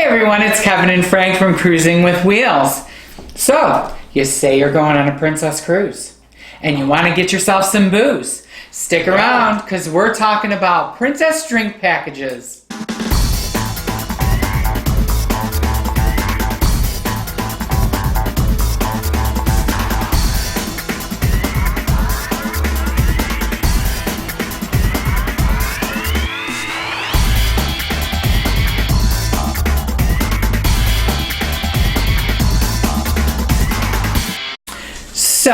everyone, it's Kevin and Frank from Cruising with Wheels. So, you say you're going on a Princess cruise and you want to get yourself some booze. Stick around because we're talking about Princess drink packages. So,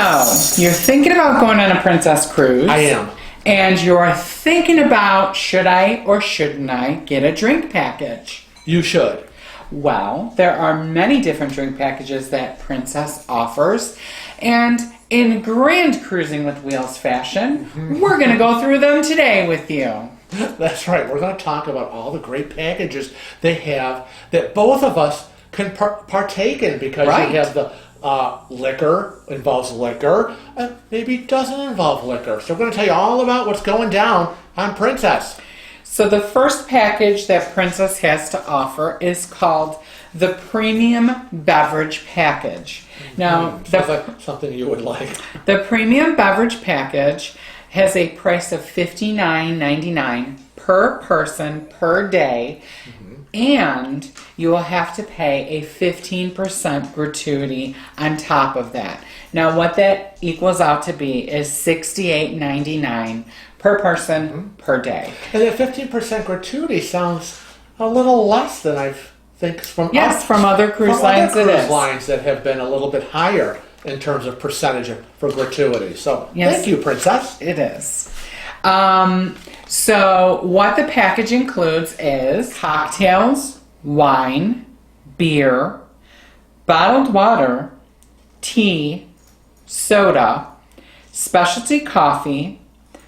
you're thinking about going on a Princess cruise. I am. And you're thinking about, should I or shouldn't I get a drink package? You should. Well, there are many different drink packages that Princess offers. And in grand Cruising with Wheels fashion, we're going to go through them today with you. That's right. We're going to talk about all the great packages they have that both of us can partake in because you have the liquor, involves liquor, and maybe doesn't involve liquor. So we're going to tell you all about what's going down on Princess. So the first package that Princess has to offer is called the Premium Beverage Package. Now, Sounds like something you would like. The Premium Beverage Package has a price of $59.99 per person per day. And you will have to pay a 15% gratuity on top of that. Now, what that equals out to be is $68.99 per person per day. And that 15% gratuity sounds a little less than I think from from other cruise lines. Other cruise lines that have been a little bit higher in terms of percentage for gratuity. So thank you, Princess. It is. So what the package includes is cocktails, wine, beer, bottled water, tea, soda, specialty coffee,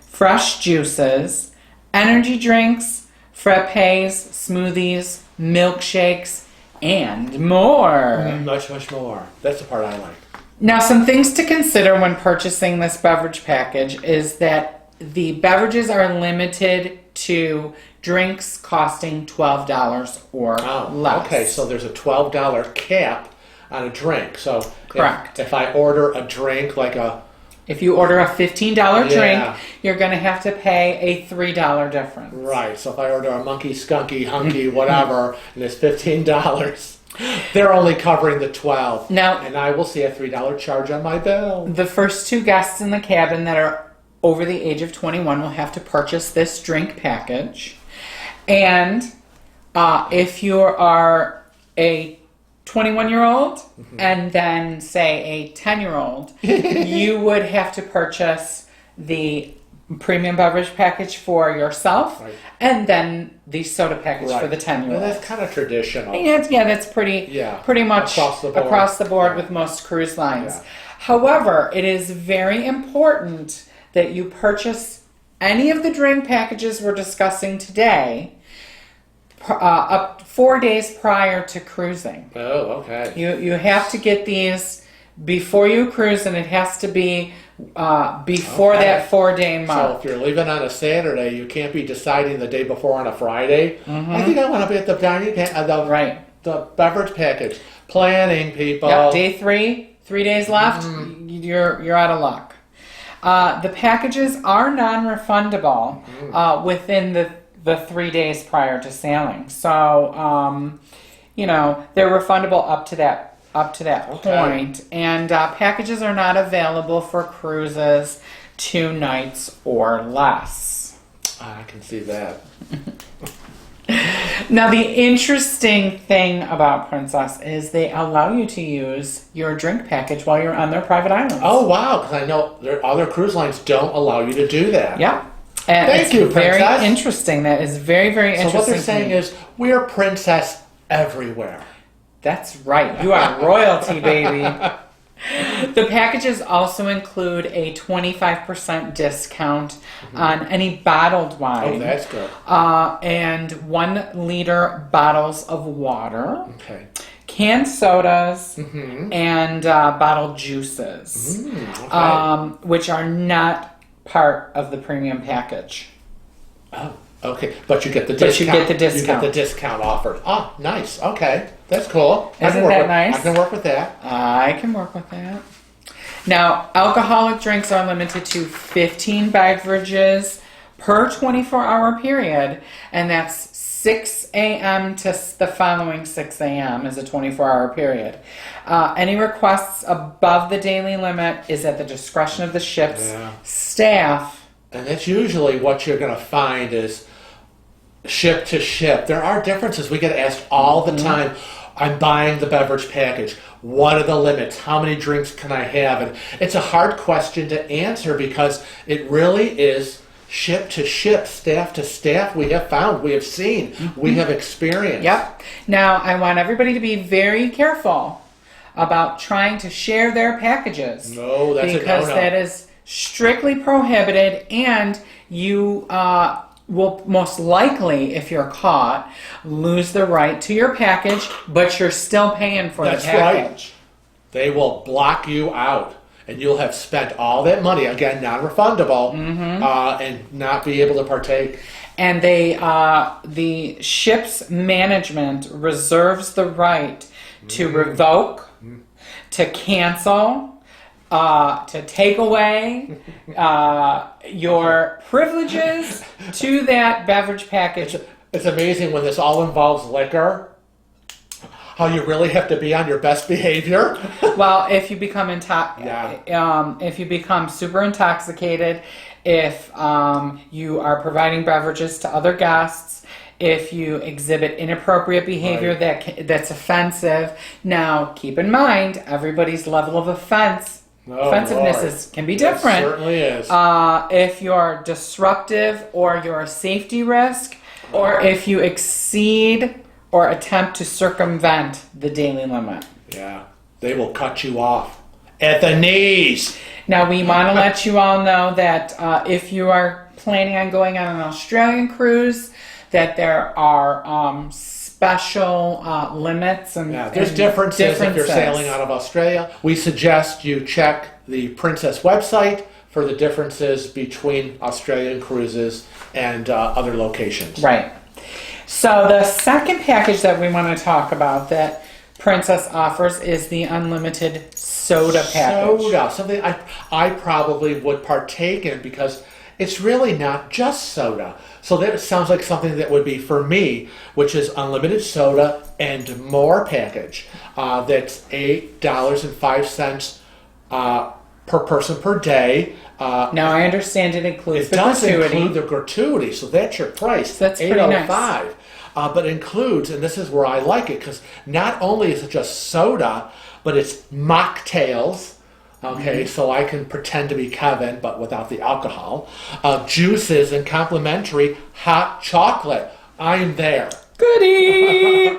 fresh juices, energy drinks, frappes, smoothies, milkshakes, and more. Much, much more. That's the part I like. Now, some things to consider when purchasing this beverage package is that the beverages are limited to drinks costing $12 or less. Okay, so there's a $12 cap on a drink. So correct. If I order a drink if you order a $15 drink, you're going to have to pay a $3 difference. Right. So if I order a monkey, skunky, hunky, whatever, and it's $15, they're only covering the $12. Now, and I will see a $3 charge on my bill. The first two guests in the cabin that are over the age of 21 will have to purchase this drink package. And if you are a 21-year-old and then, say, a 10-year-old, you would have to purchase the premium beverage package for yourself and then the soda package for the 10-year-old. Well, that's kind of traditional. That's pretty much across the board with most cruise lines. Yeah. However, it is very important that you purchase any of the drink packages we're discussing today up 4 days prior to cruising. Oh, okay. You have to get these before you cruise, and it has to be before that 4-day mark. So if you're leaving on a Saturday, you can't be deciding the day before on a Friday. I think I want to be at the dining the beverage package. Planning, people. Yep, day 3 days left, you're out of luck. The packages are non-refundable within the 3 days prior to sailing. So, they're refundable up to that point. And packages are not available for cruises 2 nights or less. I can see that. Now, the interesting thing about Princess is they allow you to use your drink package while you're on their private islands. Oh, wow, because I know other cruise lines don't allow you to do that. Yeah. And Thank you, Princess. Very interesting. That is very, very interesting. So what they're saying is, we're Princess everywhere. That's right. You are royalty, baby. The packages also include a 25% discount on any bottled wine. Oh, that's good. And 1 liter bottles of water. Okay. Canned sodas and bottled juices, which are not part of the premium package. Oh, Okay, but you get the But discount. you get the discount. You get the discount offered. Oh, nice. Okay, that's cool. Isn't that nice? I can work with that. I can work with that. Now, alcoholic drinks are limited to 15 beverages per 24-hour period, and that's 6 a.m. to the following 6 a.m. is a 24-hour period. Any requests above the daily limit is at the discretion of the ship's staff. And that's usually what you're going to find is ship to ship. There are differences. We get asked all the time. I'm buying the beverage package. What are the limits? How many drinks can I have? And it's a hard question to answer because it really is ship to ship, staff to staff. We have found, we have seen, we have experienced. Yep. Now, I want everybody to be very careful about trying to share their packages. No, that's because that is strictly prohibited, and you will most likely, if you're caught, lose the right to your package, but you're still paying for the package. Right. They will block you out, and you'll have spent all that money, again, non-refundable, and not be able to partake. And the ship's management reserves the right to revoke, to cancel, to take away your privileges to that beverage package. It's amazing when this all involves liquor, how you really have to be on your best behavior. Well, if you become if you become super intoxicated, if you are providing beverages to other guests, if you exhibit inappropriate behavior that's offensive. Now, keep in mind, everybody's level of offensiveness can be different. It certainly is. If you're disruptive or you're a safety risk, or if you exceed or attempt to circumvent the daily limit. Yeah, they will cut you off at the knees. Now, we want to let you all know that if you are planning on going on an Australian cruise, that there are special limits and there's differences if you're sailing out of Australia. We suggest you check the Princess website for the differences between Australian cruises and other locations. Right. So the second package that we want to talk about that Princess offers is the unlimited soda package. Soda, something I probably would partake in because it's really not just soda. So that sounds like something that would be for me, which is unlimited soda and more package. That's $8.05 per person per day. Now I understand it includes the gratuity. It does include the gratuity, so that's your price. That's pretty nice. But includes, and this is where I like it, because not only is it just soda, but it's mocktails. Okay, so I can pretend to be Kevin, but without the alcohol. Juices and complimentary hot chocolate. I'm there. Goodie!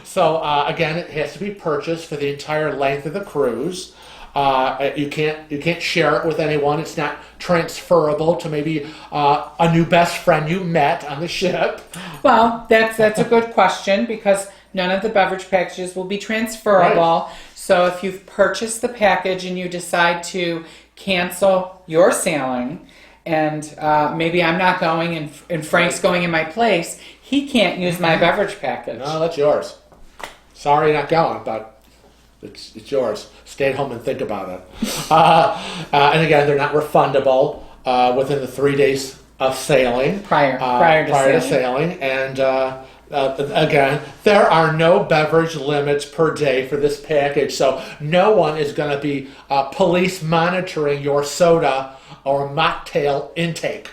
So again, it has to be purchased for the entire length of the cruise. You can't share it with anyone. It's not transferable to maybe a new best friend you met on the ship. Well, that's a good question because none of the beverage packages will be transferable. Right. So if you've purchased the package and you decide to cancel your sailing, and maybe I'm not going and Frank's going in my place, he can't use my beverage package. No, that's yours. Sorry, not going, but it's yours. Stay at home and think about it. And again, they're not refundable within the 3 days of sailing. Prior to sailing. And again, there are no beverage limits per day for this package, so no one is going to be police monitoring your soda or mocktail intake.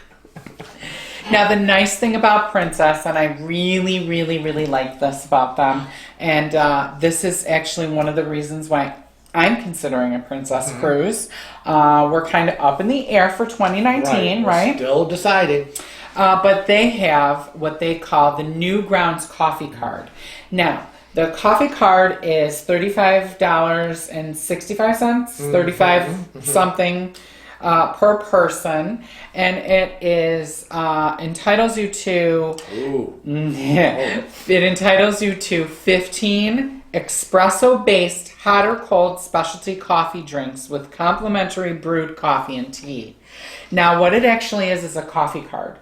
Now, the nice thing about Princess, and I really, really, really like this about them, and this is actually one of the reasons why I'm considering a Princess cruise. We're kind of up in the air for 2019, right? Still deciding. But they have what they call the New Grounds Coffee Card. Now, the coffee card is $35.65, 35 something per person, and it is entitles you to it entitles you to 15 espresso-based hot or cold specialty coffee drinks with complimentary brewed coffee and tea. Now, what it actually is a coffee card.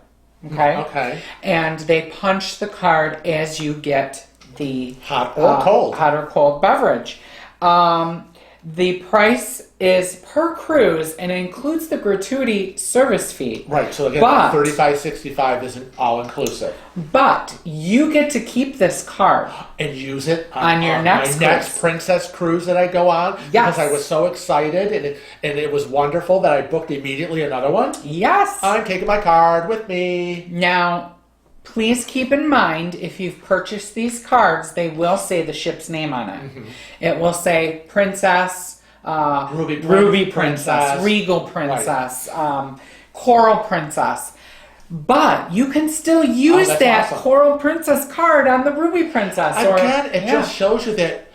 Okay. Okay. And they punch the card as you get the Hot or cold beverage. The price is per cruise and it includes the gratuity service fee. Right. So again, $35.65 isn't all inclusive. But you get to keep this card and use it on your next my next Princess cruise that I go on. Yes. Because I was so excited and it was wonderful that I booked immediately another one. Yes. I'm taking my card with me. Now, please keep in mind, if you've purchased these cards, they will say the ship's name on it. Mm-hmm. It will say Princess, Ruby Princess, Regal Princess, Coral Princess. But you can still use that awesome. Coral Princess card on the Ruby Princess. Again, it just shows you that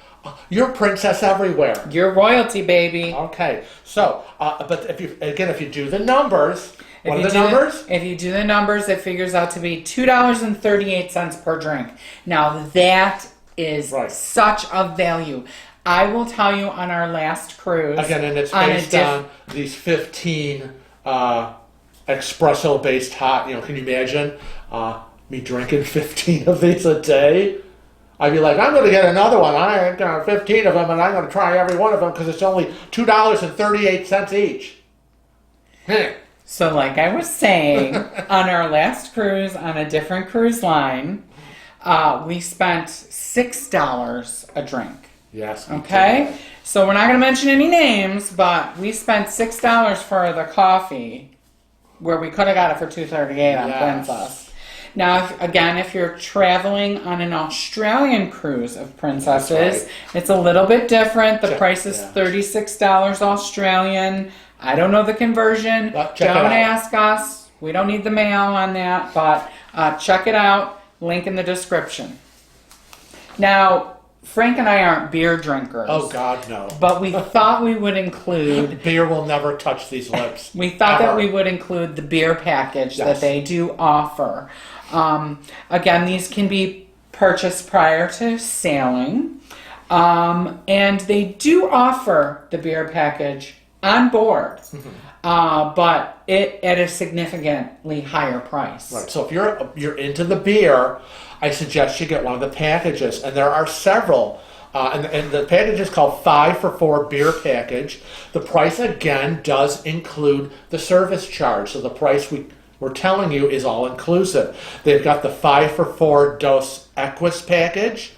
you're princess everywhere. You're royalty, baby. Okay. So, but if you do the numbers... What are the numbers? If you do the numbers, it figures out to be $2.38 per drink. Now, that is such a value. I will tell you on our last cruise... Again, and it's based on these 15 espresso-based hot... can you imagine me drinking 15 of these a day? I'd be like, I'm going to get another one. I got 15 of them, and I'm going to try every one of them because it's only $2.38 each. So like I was saying, on our last cruise on a different cruise line, we spent $6 a drink. Yes. Okay? So we're not going to mention any names, but we spent $6 for the coffee, where we could have got it for $2.38 on Princess. Now, if you're traveling on an Australian cruise of Princesses, it's a little bit different. The price is $36 Australian. I don't know the conversion. Don't ask us. We don't need the mail on that, but check it out. Link in the description. Now, Frank and I aren't beer drinkers. Oh, God, no. But we thought we would include... Beer will never touch these lips. We thought that we would include the beer package that they do offer. Again, these can be purchased prior to sailing. And they do offer the beer package on board, but at a significantly higher price. Right. So if you're into the beer, I suggest you get one of the packages, and there are several. And the package is called 5 for 4 beer package. The price again does include the service charge, so the price we're telling you is all inclusive. They've got the 5 for 4 Dos Equis package,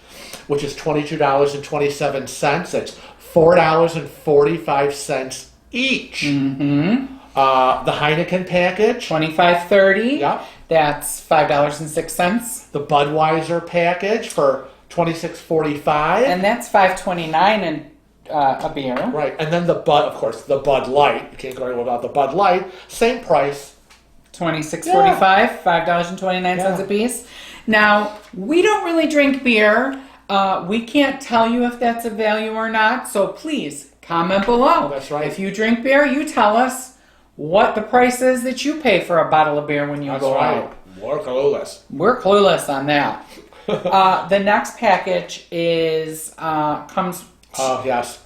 which is $22.27. That's $4.45 each. Mm-hmm. The Heineken package, $25.30. Yeah, that's $5.06. The Budweiser package for $26.45, and that's $5.29 in a beer. Right, and then the Bud Light. You can't go without the Bud Light. Same price, $26.45, $5.29 a piece. Now, we don't really drink beer. We can't tell you if that's a value or not, so please comment below. Oh, that's right. If you drink beer, you tell us what the price is that you pay for a bottle of beer when you go out. We're clueless. We're clueless on that. The next package is comes. Yes,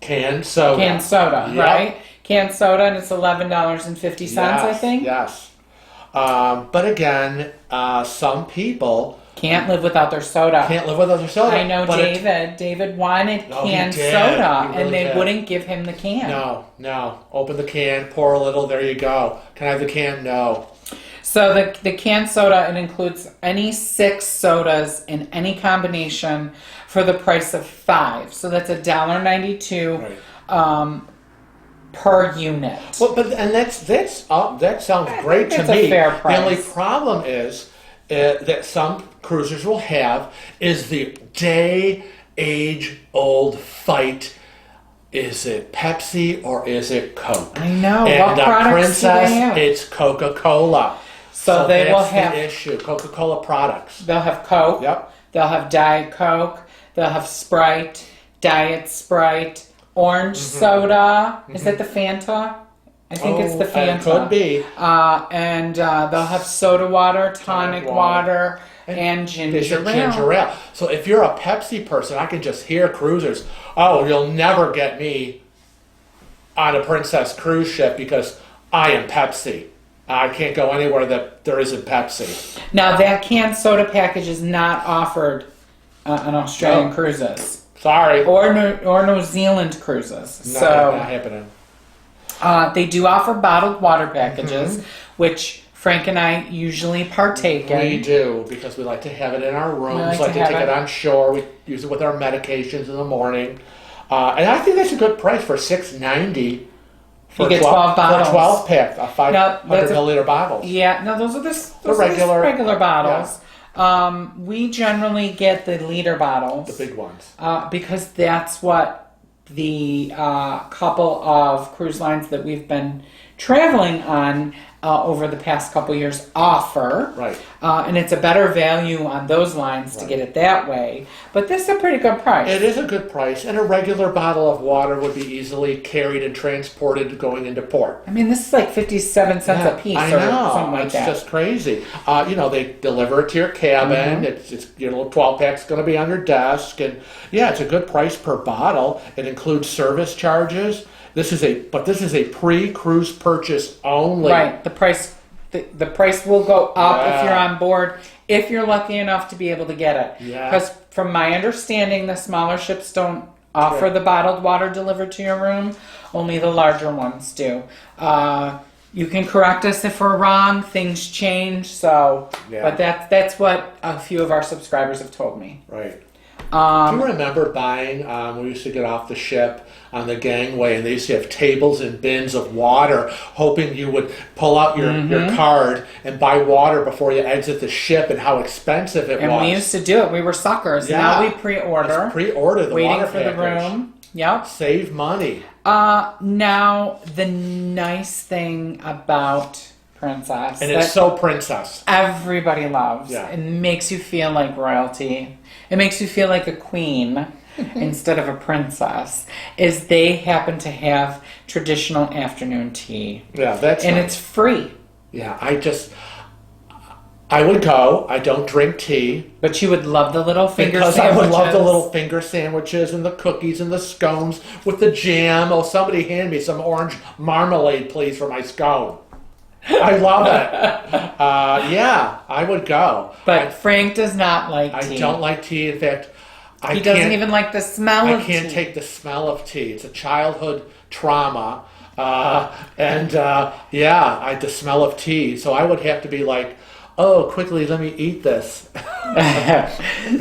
canned soda. Canned soda, right? Canned soda, and it's $11.50, I think. Yes. But again, some people can't live without their soda. I know David wanted canned soda, and they wouldn't give him the can. No. Open the can, pour a little, there you go. Can I have the can? No. So the canned soda, it includes any 6 sodas in any combination for the price of 5. So that's $1.92 per unit. Well, that sounds great to me. A fair price. The only problem is that some cruisers will have is the age-old fight. Is it Pepsi or is it Coke? I know. And what Princess, it's Coca-Cola. So they will have the issue. Coca-Cola products. They'll have Coke. Yep. They'll have Diet Coke. They'll have Sprite, Diet Sprite, orange soda. Is that the Fanta? I think it's the Fanta. It could be. And they'll have soda water, tonic water, and ginger ale. So if you're a Pepsi person, I can just hear cruisers, you'll never get me on a Princess cruise ship because I am Pepsi. I can't go anywhere that there isn't Pepsi. Now, that canned soda package is not offered on Australian cruises. Sorry. Or New Zealand cruises. Not happening. They do offer bottled water packages, which Frank and I usually partake in. We do, because we like to have it in our rooms. We like to take it on shore. We use it with our medications in the morning. And I think that's a good price for $6.90. You get 12 bottles. For a 12 pack of 500 milliliter bottles. Yeah, no, those are the regular bottles. Yeah. We generally get the liter bottles. The big ones. Because that's what the couple of cruise lines that we've been traveling on over the past couple years offer. Right. And it's a better value on those lines to get it that way. But this is a pretty good price. It is a good price. And a regular bottle of water would be easily carried and transported going into port. I mean, this is like 57 cents a piece or something like that. It's just crazy. They deliver it to your cabin. It's your little 12 pack's going to be on your desk. And yeah, it's a good price per bottle. It includes service charges. This is a pre-cruise purchase only. Right. The price will go up if you're on board, if you're lucky enough to be able to get it. Yeah. Because from my understanding, the smaller ships don't offer the bottled water delivered to your room. Only the larger ones do. You can correct us if we're wrong. Things change. So, but that's what a few of our subscribers have told me. Right. Do you remember buying, we used to get off the ship on the gangway, and they used to have tables and bins of water, hoping you would pull out your card and buy water before you exit the ship, and how expensive it was. And we used to do it. We were suckers. Yeah. Now we pre-order. Let's pre-order the waiting water for package. the room. Yep. Save money. Now, the nice thing about Princess, and it's so princess, everybody loves. Yeah. It makes you feel like royalty. It makes you feel like a queen instead of a princess. Is they happen to have traditional afternoon tea. Yeah, that's and nice. It's free. Yeah, I would go. I don't drink tea. But you would love the little finger because sandwiches. I would love the little finger sandwiches and the cookies and the scones with the jam. Oh, somebody hand me some orange marmalade, please, for my scone. I love it. Yeah, I would go. But Frank does not like tea. I don't like tea. In fact, he doesn't even like the smell of tea. I can't take the smell of tea. It's a childhood trauma. The smell of tea. So I would have to be like, oh, quickly, let me eat this.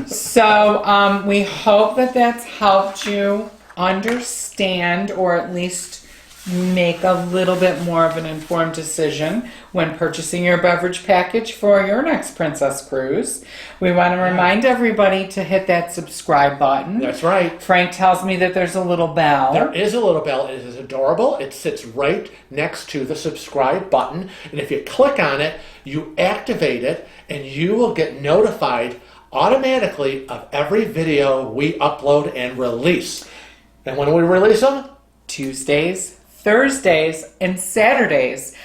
So we hope that that's helped you understand, or at least make a little bit more of an informed decision when purchasing your beverage package for your next Princess Cruise. We want to remind everybody to hit that subscribe button. That's right. Frank tells me that there's a little bell. There is a little bell. It is adorable. It sits right next to the subscribe button. And if you click on it, you activate it, and you will get notified automatically of every video we upload and release. And when we release them? Tuesdays, Thursdays, and Saturdays.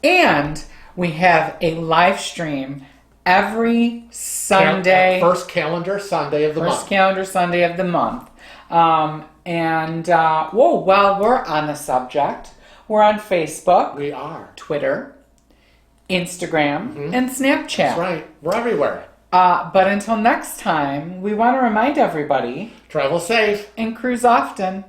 And we have a live stream every Sunday. First calendar Sunday of the month. First calendar Sunday of the month. While we're on the subject, we're on Facebook. We are. Twitter, Instagram, and Snapchat. That's right. We're everywhere. But until next time, we want to remind everybody, travel safe and cruise often.